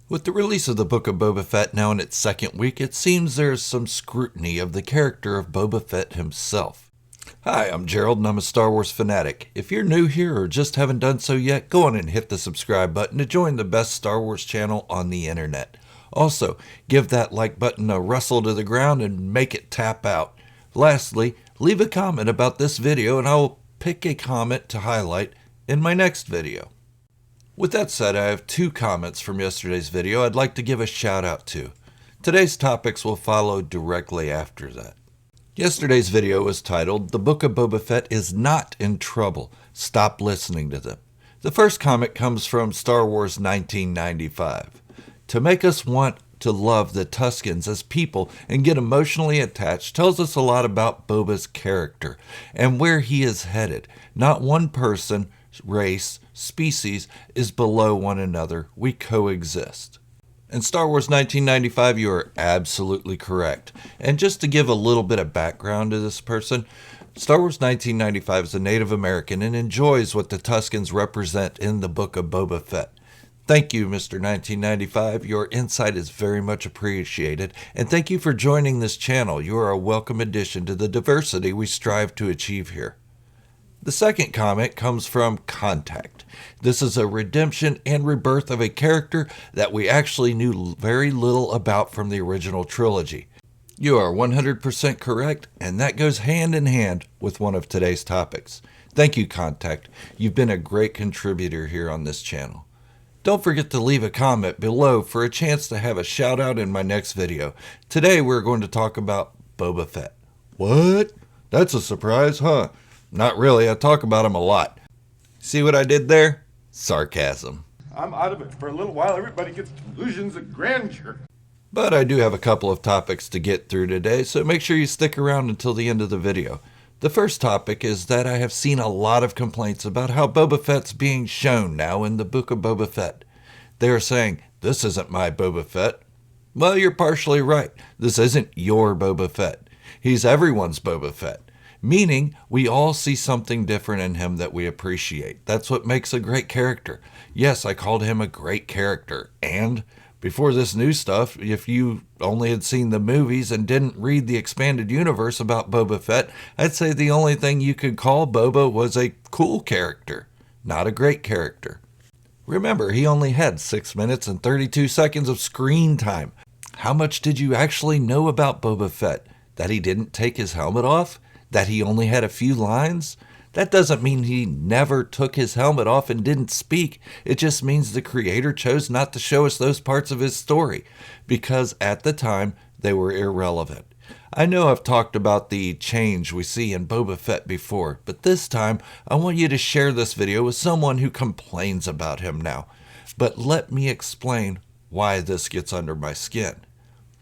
With the release of the Book of Boba Fett now in its second week, it seems there is some scrutiny of the character of Boba Fett himself. Hi, I'm Gerald and I'm a Star Wars fanatic. If you're new here or just haven't done so yet, go on and hit the subscribe button to join the best Star Wars channel on the internet. Also, give that like button a rustle to the ground and make it tap out. Lastly, leave a comment about this video and I will pick a comment to highlight in my next video. With that said, I have two comments from yesterday's video I'd like to give a shout out to. Today's topics will follow directly after that. Yesterday's video was titled, "The Book of Boba Fett is not in trouble. Stop listening to them." The first comment comes from Star Wars 1995. To make us want to love the Tuskens as people and get emotionally attached tells us a lot about Boba's character and where he is headed. Not one person, race, species is below one another. We coexist. In Star Wars 1995, you are absolutely correct. And just to give a little bit of background to this person, Star Wars 1995 is a Native American and enjoys what the Tuskens represent in the Book of Boba Fett. Thank you, Mr. 1995. Your insight is very much appreciated. And thank you for joining this channel. You are a welcome addition to the diversity we strive to achieve here. The second comment comes from Contact. This is a redemption and rebirth of a character that we actually knew very little about from the original trilogy. You are 100% correct, and that goes hand in hand with one of today's topics. Thank you, Contact. You've been a great contributor here on this channel. Don't forget to leave a comment below for a chance to have a shout out in my next video. Today we're going to talk about Boba Fett. What? That's a surprise, huh? Not really, I talk about him a lot. See what I did there? Sarcasm. I'm out of it for a little while. Everybody gets delusions of grandeur. But I do have a couple of topics to get through today, so make sure you stick around until the end of the video. The first topic is that I have seen a lot of complaints about how Boba Fett's being shown now in the Book of Boba Fett. They are saying, "This isn't my Boba Fett." Well, you're partially right. This isn't your Boba Fett. He's everyone's Boba Fett. Meaning, we all see something different in him that we appreciate. That's what makes a great character. Yes, I called him a great character. And before this new stuff, if you only had seen the movies and didn't read the expanded universe about Boba Fett, I'd say the only thing you could call Boba was a cool character, not a great character. Remember, he only had 6 minutes and 32 seconds of screen time. How much did you actually know about Boba Fett? That he didn't take his helmet off? That he only had a few lines? That doesn't mean he never took his helmet off and didn't speak. It just means the creator chose not to show us those parts of his story because at the time they were irrelevant. I know I've talked about the change we see in Boba Fett before, but this time I want you to share this video with someone who complains about him now. But let me explain why this gets under my skin.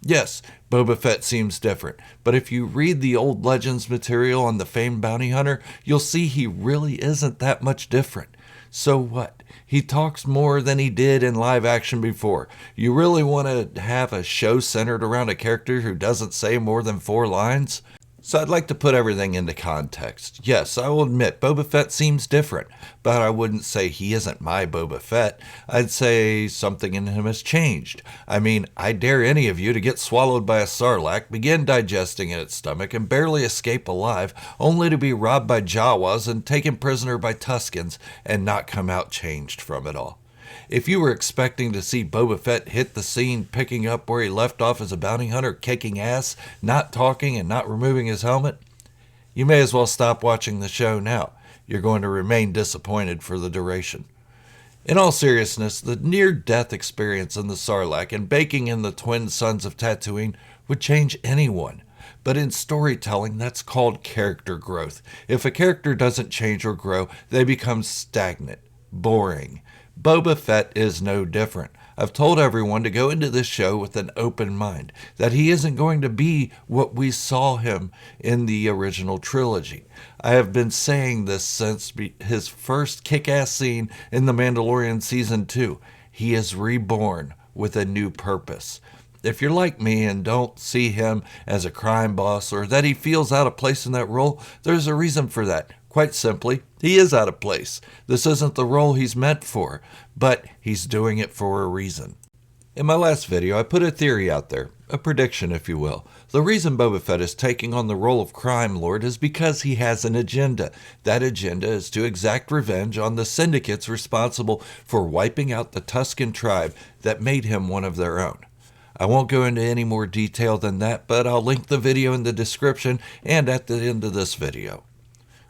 Yes, Boba Fett seems different, but if you read the old Legends material on the famed bounty hunter, you'll see he really isn't that much different. So what? He talks more than he did in live action before. You really want to have a show centered around a character who doesn't say more than 4 lines? So I'd like to put everything into context. Yes, I will admit Boba Fett seems different, but I wouldn't say he isn't my Boba Fett. I'd say something in him has changed. I mean, I dare any of you to get swallowed by a sarlacc, begin digesting in its stomach, and barely escape alive, only to be robbed by Jawas and taken prisoner by Tuskens, and not come out changed from it all. If you were expecting to see Boba Fett hit the scene picking up where he left off as a bounty hunter, kicking ass, not talking, and not removing his helmet, you may as well stop watching the show now. You're going to remain disappointed for the duration. In all seriousness, the near-death experience in the Sarlacc and baking in the twin sons of Tatooine would change anyone. But in storytelling, that's called character growth. If a character doesn't change or grow, they become stagnant, boring. Boba Fett is no different. I've told everyone to go into this show with an open mind, that he isn't going to be what we saw him in the original trilogy. I have been saying this since his first kick-ass scene in The Mandalorian Season 2. He is reborn with a new purpose. If you're like me and don't see him as a crime boss or that he feels out of place in that role, there's a reason for that. Quite simply, he is out of place. This isn't the role he's meant for, but he's doing it for a reason. In my last video, I put a theory out there, a prediction if you will. The reason Boba Fett is taking on the role of crime lord is because he has an agenda. That agenda is to exact revenge on the syndicates responsible for wiping out the Tusken tribe that made him one of their own. I won't go into any more detail than that, but I'll link the video in the description and at the end of this video.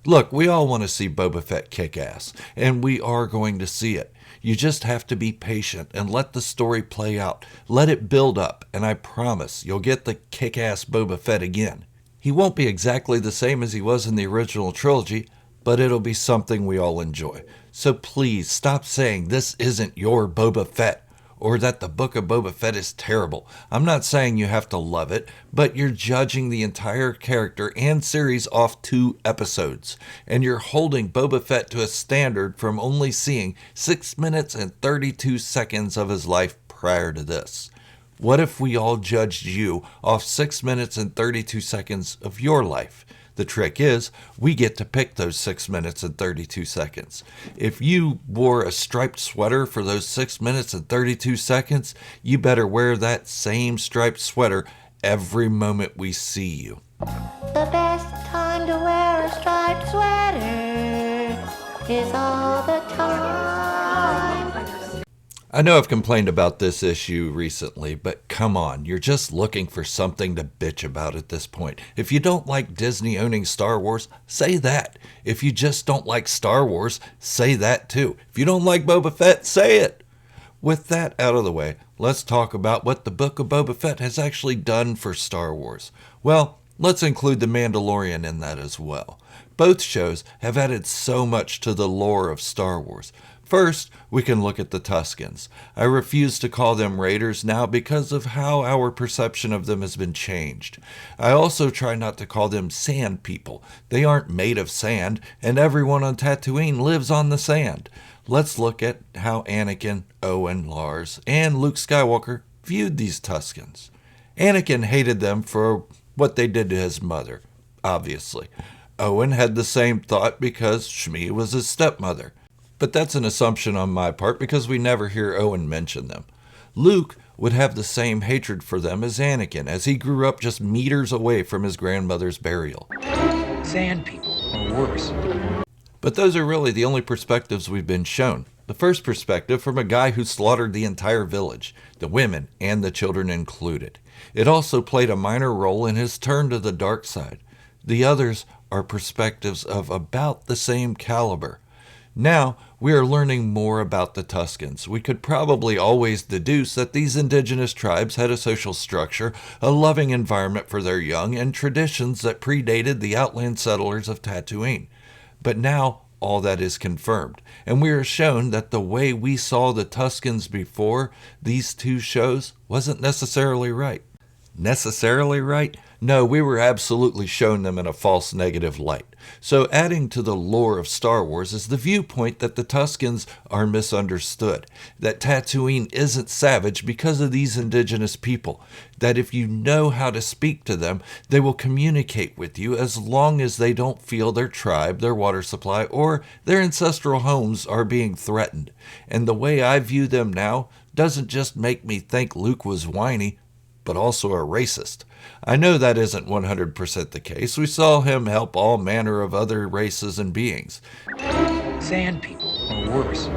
Look, we all want to see Boba Fett kick ass, and we are going to see it. You just have to be patient and let the story play out. Let it build up, and I promise you'll get the kick-ass Boba Fett again. He won't be exactly the same as he was in the original trilogy, but it'll be something we all enjoy. So please stop saying this isn't your Boba Fett, or that the Book of Boba Fett is terrible. I'm not saying you have to love it, but you're judging the entire character and series off 2 episodes, and you're holding Boba Fett to a standard from only seeing 6 minutes and 32 seconds of his life prior to this. What if we all judged you off 6 minutes and 32 seconds of your life? The trick is, we get to pick those 6 minutes and 32 seconds. If you wore a striped sweater for those 6 minutes and 32 seconds, you better wear that same striped sweater every moment we see you. The best time to wear a striped sweater is all the time. I know I've complained about this issue recently, but come on, you're just looking for something to bitch about at this point. If you don't like Disney owning Star Wars, say that. If you just don't like Star Wars, say that too. If you don't like Boba Fett, say it. With that out of the way, let's talk about what the Book of Boba Fett has actually done for Star Wars. Well, let's include The Mandalorian in that as well. Both shows have added so much to the lore of Star Wars. First, we can look at the Tuskens. I refuse to call them raiders now because of how our perception of them has been changed. I also try not to call them sand people. They aren't made of sand, and everyone on Tatooine lives on the sand. Let's look at how Anakin, Owen, Lars, and Luke Skywalker viewed these Tuskens. Anakin hated them for what they did to his mother, obviously. Owen had the same thought because Shmi was his stepmother. But that's an assumption on my part because we never hear Owen mention them. Luke would have the same hatred for them as Anakin, as he grew up just meters away from his grandmother's burial. Sand people, or worse. But those are really the only perspectives we've been shown. The first perspective from a guy who slaughtered the entire village, the women and the children included. It also played a minor role in his turn to the dark side. The others are perspectives of about the same caliber. Now, we are learning more about the Tuskens. We could probably always deduce that these indigenous tribes had a social structure, a loving environment for their young, and traditions that predated the outland settlers of Tatooine. But now, all that is confirmed, and we are shown that the way we saw the Tuskens before these 2 shows wasn't necessarily right. Necessarily right? No, we were absolutely shown them in a false negative light. So adding to the lore of Star Wars is the viewpoint that the Tuskens are misunderstood, that Tatooine isn't savage because of these indigenous people, that if you know how to speak to them, they will communicate with you as long as they don't feel their tribe, their water supply, or their ancestral homes are being threatened. And the way I view them now doesn't just make me think Luke was whiny, but also a racist. I know that isn't 100% the case. We saw him help all manner of other races and beings. Sand people, or worse.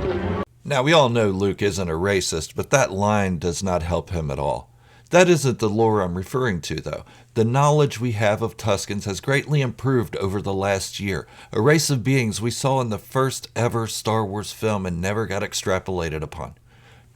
Now, we all know Luke isn't a racist, but that line does not help him at all. That isn't the lore I'm referring to, though. The knowledge we have of Tuskens has greatly improved over the last year, a race of beings we saw in the first ever Star Wars film and never got extrapolated upon.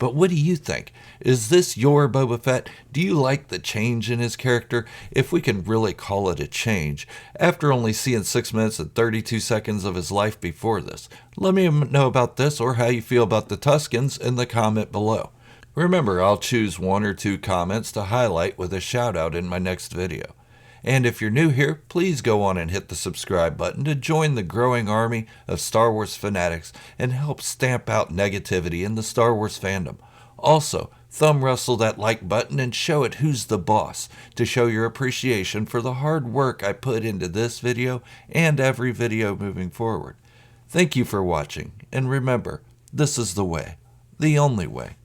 But what do you think? Is this your Boba Fett? Do you like the change in his character, if we can really call it a change, after only seeing 6 minutes and 32 seconds of his life before this? Let me know about this or how you feel about the Tuskens in the comment below. Remember, I'll choose 1 or 2 comments to highlight with a shout out in my next video. And if you're new here, please go on and hit the subscribe button to join the growing army of Star Wars fanatics and help stamp out negativity in the Star Wars fandom. Also, thumb wrestle that like button and show it who's the boss to show your appreciation for the hard work I put into this video and every video moving forward. Thank you for watching, and remember, this is the way, the only way.